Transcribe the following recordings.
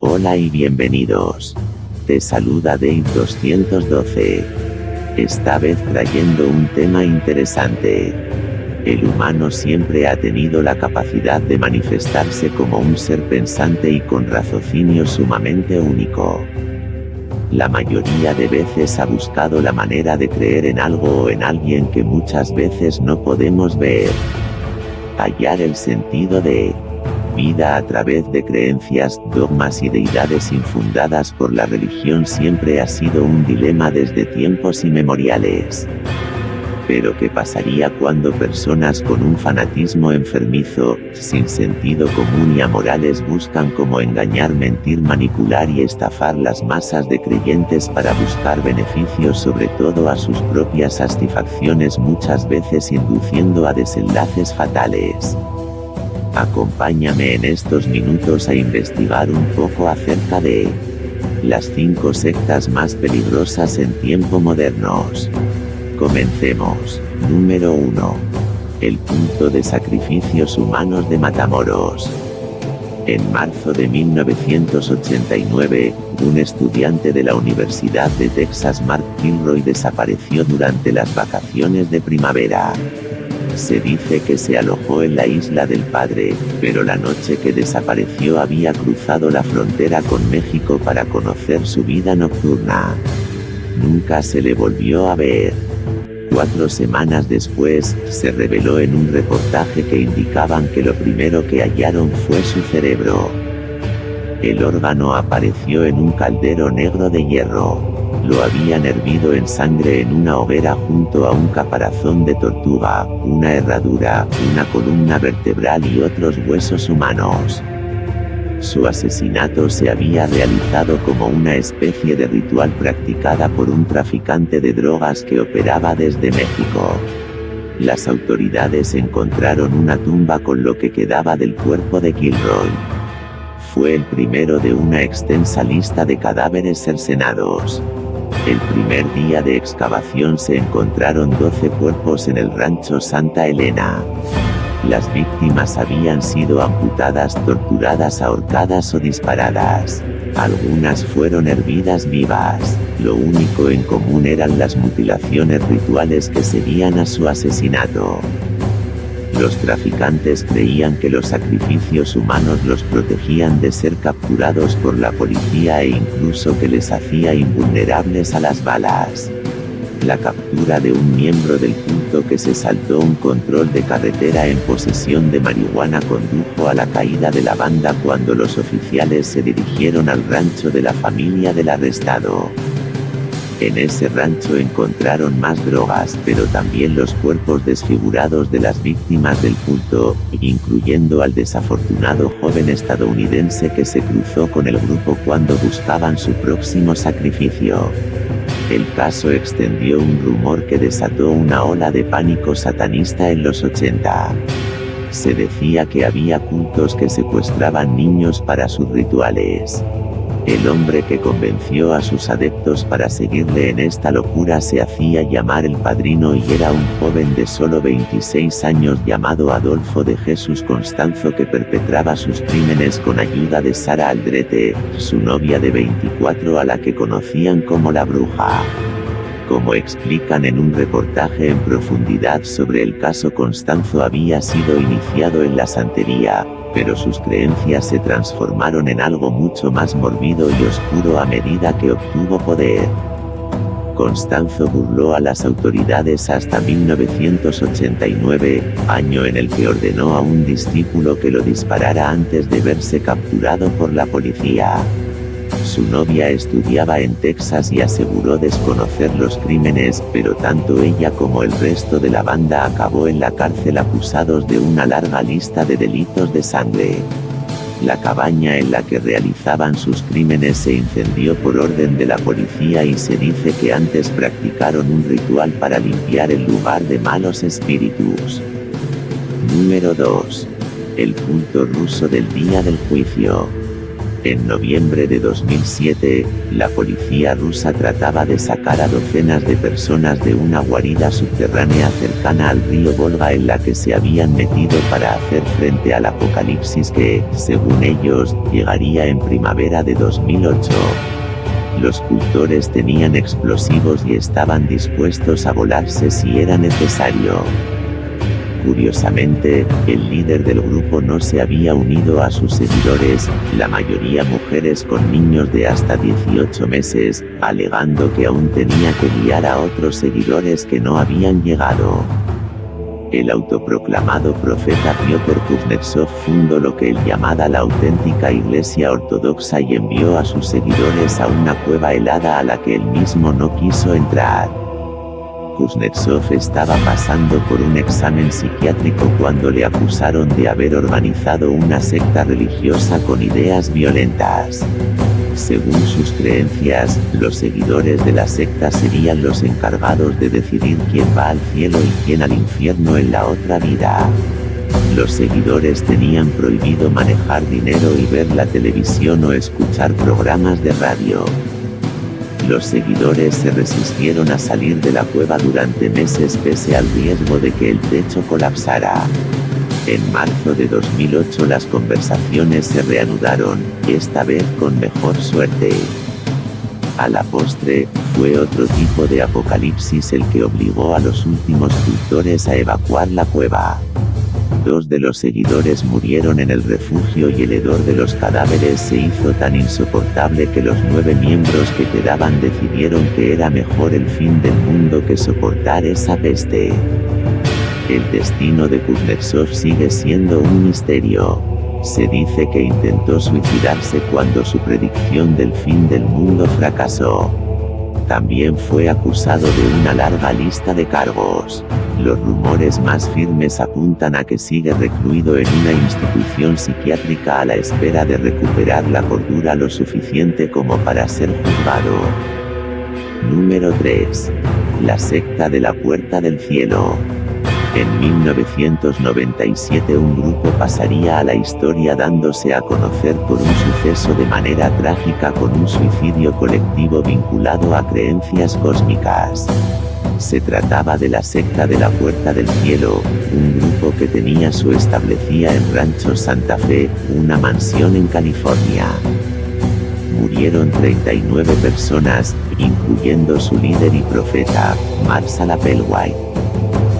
Hola y bienvenidos. Te saluda Dave 212. Esta vez trayendo un tema interesante. El humano siempre ha tenido la capacidad de manifestarse como un ser pensante y con raciocinio sumamente único. La mayoría de veces ha buscado la manera de creer en algo o en alguien que muchas veces no podemos ver. Hallar el sentido de vida a través de creencias, dogmas y deidades infundadas por la religión siempre ha sido un dilema desde tiempos inmemoriales. Pero ¿qué pasaría cuando personas con un fanatismo enfermizo, sin sentido común y amorales buscan cómo engañar, mentir, manipular y estafar las masas de creyentes para buscar beneficios, sobre todo a sus propias satisfacciones, muchas veces induciendo a desenlaces fatales? Acompáñame en estos minutos a investigar un poco acerca de las 5 sectas más peligrosas en tiempos modernos. Comencemos. Número 1. El culto de sacrificios humanos de Matamoros. En marzo de 1989, un estudiante de la Universidad de Texas, Mark Kilroy, desapareció durante las vacaciones de primavera. Se dice que se alojó en la Isla del Padre, pero la noche que desapareció había cruzado la frontera con México para conocer su vida nocturna. Nunca se le volvió a ver. 4 semanas después, se reveló en un reportaje que indicaban que lo primero que hallaron fue su cerebro. El órgano apareció en un caldero negro de hierro. Lo habían hervido en sangre en una hoguera junto a un caparazón de tortuga, una herradura, una columna vertebral y otros huesos humanos. Su asesinato se había realizado como una especie de ritual practicada por un traficante de drogas que operaba desde México. Las autoridades encontraron una tumba con lo que quedaba del cuerpo de Kilroy. Fue el primero de una extensa lista de cadáveres cercenados. El primer día de excavación se encontraron 12 cuerpos en el rancho Santa Elena. Las víctimas habían sido amputadas, torturadas, ahorcadas o disparadas. Algunas fueron hervidas vivas. Lo único en común eran las mutilaciones rituales que seguían a su asesinato. Los traficantes creían que los sacrificios humanos los protegían de ser capturados por la policía e incluso que les hacía invulnerables a las balas. La captura de un miembro del culto que se saltó un control de carretera en posesión de marihuana condujo a la caída de la banda cuando los oficiales se dirigieron al rancho de la familia del arrestado. En ese rancho encontraron más drogas, pero también los cuerpos desfigurados de las víctimas del culto, incluyendo al desafortunado joven estadounidense que se cruzó con el grupo cuando buscaban su próximo sacrificio. El caso extendió un rumor que desató una ola de pánico satanista en los 80. Se decía que había cultos que secuestraban niños para sus rituales. El hombre que convenció a sus adeptos para seguirle en esta locura se hacía llamar el Padrino y era un joven de solo 26 años llamado Adolfo de Jesús Constanzo, que perpetraba sus crímenes con ayuda de Sara Aldrete, su novia de 24, a la que conocían como la Bruja. Como explican en un reportaje en profundidad sobre el caso, Constanzo había sido iniciado en la santería, pero sus creencias se transformaron en algo mucho más mórbido y oscuro a medida que obtuvo poder. Constanzo burló a las autoridades hasta 1989, año en el que ordenó a un discípulo que lo disparara antes de verse capturado por la policía. Su novia estudiaba en Texas y aseguró desconocer los crímenes, pero tanto ella como el resto de la banda acabó en la cárcel acusados de una larga lista de delitos de sangre. La cabaña en la que realizaban sus crímenes se incendió por orden de la policía y se dice que antes practicaron un ritual para limpiar el lugar de malos espíritus. Número 2. El culto ruso del día del juicio. En noviembre de 2007, la policía rusa trataba de sacar a docenas de personas de una guarida subterránea cercana al río Volga en la que se habían metido para hacer frente al apocalipsis que, según ellos, llegaría en primavera de 2008. Los cultores tenían explosivos y estaban dispuestos a volarse si era necesario. Curiosamente, el líder del grupo no se había unido a sus seguidores, la mayoría mujeres con niños de hasta 18 meses, alegando que aún tenía que guiar a otros seguidores que no habían llegado. El autoproclamado profeta Piotr Kuznetsov fundó lo que él llamaba la auténtica Iglesia Ortodoxa y envió a sus seguidores a una cueva helada a la que él mismo no quiso entrar. Kuznetsov estaba pasando por un examen psiquiátrico cuando le acusaron de haber organizado una secta religiosa con ideas violentas. Según sus creencias, los seguidores de la secta serían los encargados de decidir quién va al cielo y quién al infierno en la otra vida. Los seguidores tenían prohibido manejar dinero y ver la televisión o escuchar programas de radio. Los seguidores se resistieron a salir de la cueva durante meses pese al riesgo de que el techo colapsara. En marzo de 2008 las conversaciones se reanudaron, esta vez con mejor suerte. A la postre, fue otro tipo de apocalipsis el que obligó a los últimos cultores a evacuar la cueva. 2 de los seguidores murieron en el refugio y el hedor de los cadáveres se hizo tan insoportable que los 9 miembros que quedaban decidieron que era mejor el fin del mundo que soportar esa peste. El destino de Kuznetsov sigue siendo un misterio. Se dice que intentó suicidarse cuando su predicción del fin del mundo fracasó. También fue acusado de una larga lista de cargos. Los rumores más firmes apuntan a que sigue recluido en una institución psiquiátrica a la espera de recuperar la cordura lo suficiente como para ser juzgado. Número 3. La secta de la Puerta del Cielo. En 1997 un grupo pasaría a la historia dándose a conocer por un suceso de manera trágica con un suicidio colectivo vinculado a creencias cósmicas. Se trataba de la secta de la Puerta del Cielo, un grupo que tenía su establecida en Rancho Santa Fe, una mansión en California. Murieron 39 personas, incluyendo su líder y profeta, Marshall Applewhite.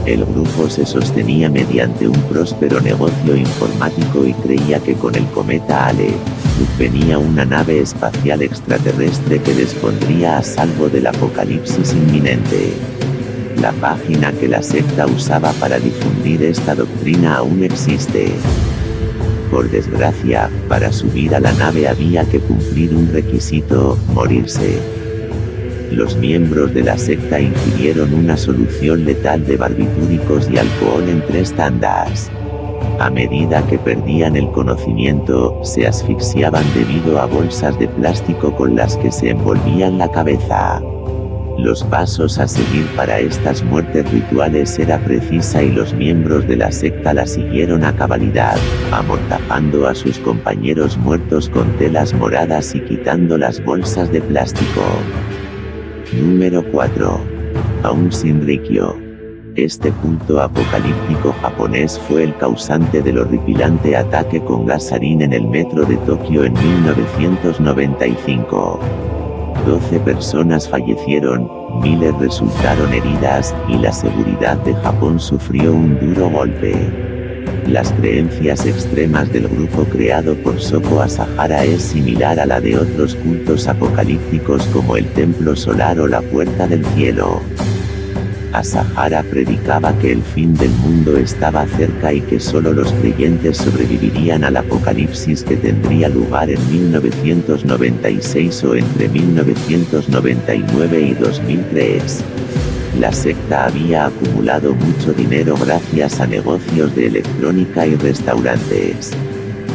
El grupo se sostenía mediante un próspero negocio informático y creía que con el cometa Hale venía una nave espacial extraterrestre que les pondría a salvo del apocalipsis inminente. La página que la secta usaba para difundir esta doctrina aún existe. Por desgracia, para subir a la nave había que cumplir un requisito: morirse. Los miembros de la secta ingirieron una solución letal de barbitúricos y alcohol en 3 tandas. A medida que perdían el conocimiento, se asfixiaban debido a bolsas de plástico con las que se envolvían la cabeza. Los pasos a seguir para estas muertes rituales era precisa y los miembros de la secta la siguieron a cabalidad, amortajando a sus compañeros muertos con telas moradas y quitando las bolsas de plástico. Número 4. Aum Shinrikyo. Este culto apocalíptico japonés fue el causante del horripilante ataque con gas sarín en el metro de Tokio en 1995. 12 personas fallecieron, miles resultaron heridas, y la seguridad de Japón sufrió un duro golpe. Las creencias extremas del grupo creado por Shoko Asahara es similar a la de otros cultos apocalípticos como el Templo Solar o la Puerta del Cielo. Asahara predicaba que el fin del mundo estaba cerca y que solo los creyentes sobrevivirían al apocalipsis que tendría lugar en 1996 o entre 1999 y 2003. La secta había acumulado mucho dinero gracias a negocios de electrónica y restaurantes.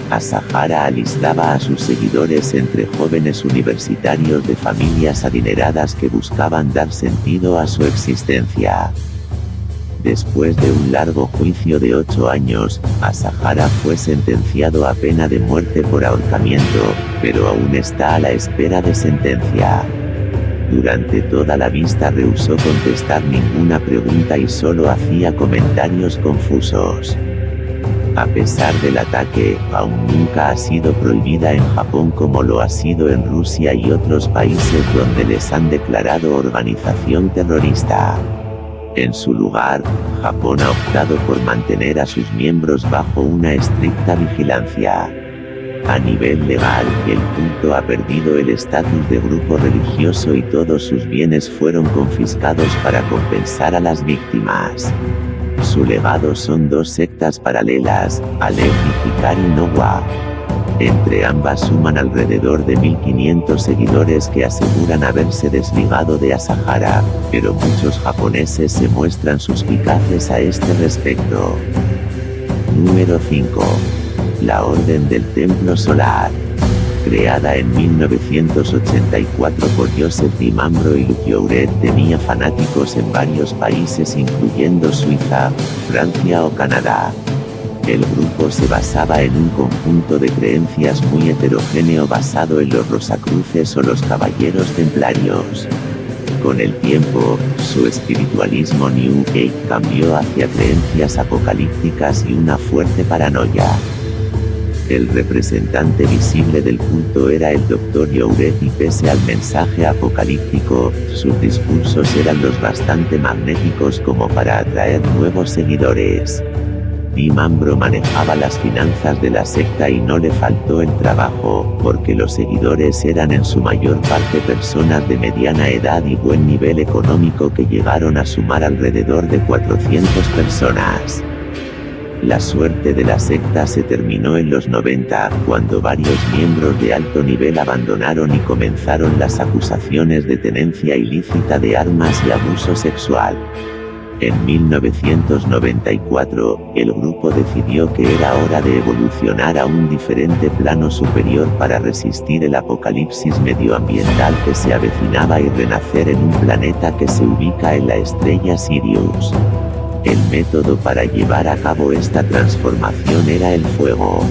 Asahara alistaba a sus seguidores entre jóvenes universitarios de familias adineradas que buscaban dar sentido a su existencia. Después de un largo juicio de 8 años, Asahara fue sentenciado a pena de muerte por ahorcamiento, pero aún está a la espera de sentencia. Durante toda la vista rehusó contestar ninguna pregunta y solo hacía comentarios confusos. A pesar del ataque, aún nunca ha sido prohibida en Japón como lo ha sido en Rusia y otros países donde les han declarado organización terrorista. En su lugar, Japón ha optado por mantener a sus miembros bajo una estricta vigilancia. A nivel legal, el culto ha perdido el estatus de grupo religioso y todos sus bienes fueron confiscados para compensar a las víctimas. Su legado son 2 sectas paralelas, Aleph y Hikari no Wa. Entre ambas suman alrededor de 1500 seguidores que aseguran haberse desligado de Asahara, pero muchos japoneses se muestran suspicaces a este respecto. Número 5. La Orden del Templo Solar. Creada en 1984 por Joseph Dimambro y Luc Jouret, tenía fanáticos en varios países incluyendo Suiza, Francia o Canadá. El grupo se basaba en un conjunto de creencias muy heterogéneo basado en los Rosacruces o los Caballeros Templarios. Con el tiempo, su espiritualismo New Age cambió hacia creencias apocalípticas y una fuerte paranoia. El representante visible del culto era el Dr. Jouret y pese al mensaje apocalíptico, sus discursos eran lo bastante magnéticos como para atraer nuevos seguidores. Dimambro manejaba las finanzas de la secta y no le faltó el trabajo, porque los seguidores eran en su mayor parte personas de mediana edad y buen nivel económico que llegaron a sumar alrededor de 400 personas. La suerte de la secta se terminó en los 90, cuando varios miembros de alto nivel abandonaron y comenzaron las acusaciones de tenencia ilícita de armas y abuso sexual. En 1994, el grupo decidió que era hora de evolucionar a un diferente plano superior para resistir el apocalipsis medioambiental que se avecinaba y renacer en un planeta que se ubica en la estrella Sirius. El método para llevar a cabo esta transformación era el fuego.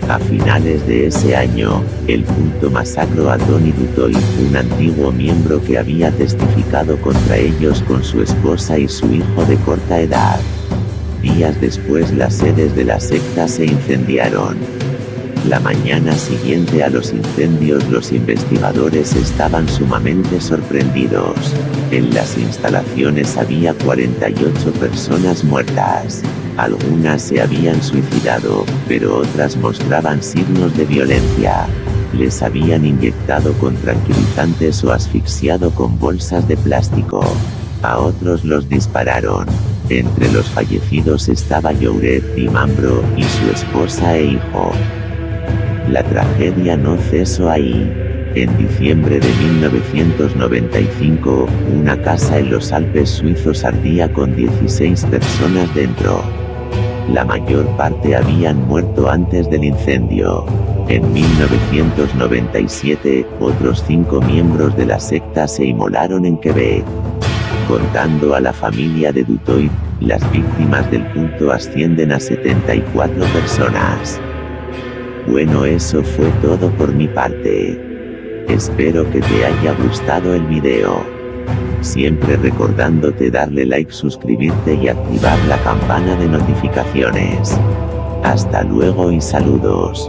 A finales de ese año, el culto masacró a Tony Dutoit, un antiguo miembro que había testificado contra ellos con su esposa y su hijo de corta edad. Días después las sedes de la secta se incendiaron. La mañana siguiente a los incendios los investigadores estaban sumamente sorprendidos. En las instalaciones había 48 personas muertas. Algunas se habían suicidado, pero otras mostraban signos de violencia. Les habían inyectado con tranquilizantes o asfixiado con bolsas de plástico. A otros los dispararon. Entre los fallecidos estaba Jouret, Dimambro, y su esposa e hijo. La tragedia no cesó ahí. En diciembre de 1995, una casa en los Alpes suizos ardía con 16 personas dentro. La mayor parte habían muerto antes del incendio. En 1997, otros 5 miembros de la secta se inmolaron en Quebec. Contando a la familia de Dutoit, las víctimas del culto ascienden a 74 personas. Bueno, eso fue todo por mi parte. Espero que te haya gustado el video. Siempre recordándote darle like, suscribirte y activar la campana de notificaciones. Hasta luego y saludos.